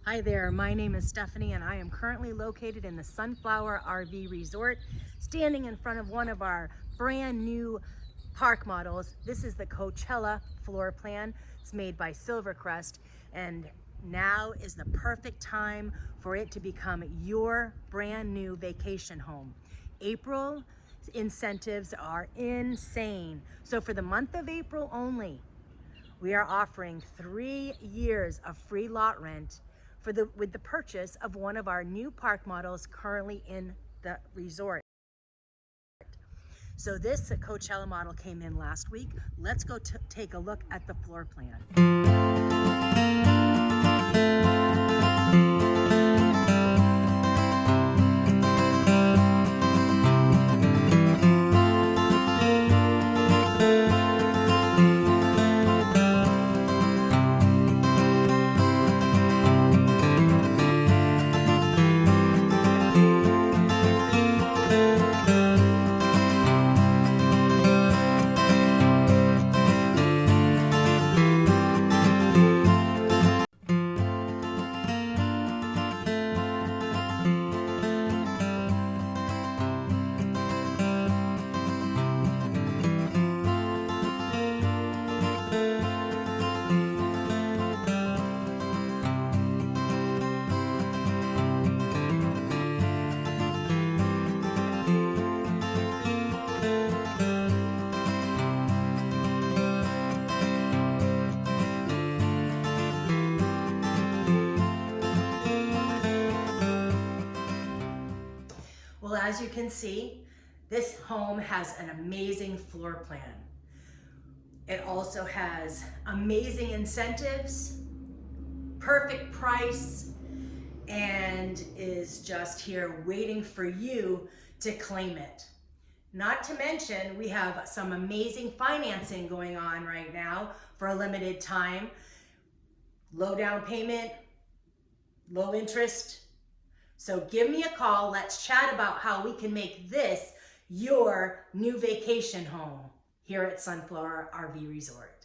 Hi there, my name is Stephanie and I am currently located in the Sunflower RV Resort, standing in front of one of our brand new park models. This is the Coachella floor plan. It's made by Silvercrest, and now is the perfect time for it to become your brand new vacation home. April incentives are insane. So for the month of April only, we are offering 3 years of free lot rent with the purchase of one of our new park models currently in the resort. So this Coachella model came in last week. Let's go take a look at the floor plan. Well, as you can see, this home has an amazing floor plan. It also has amazing incentives, perfect price, and is just here waiting for you to claim it. Not to mention, we have some amazing financing going on right now for a limited time. Low down payment, low interest. So give me a call. Let's chat about how we can make this your new vacation home here at Sunflower RV Resort.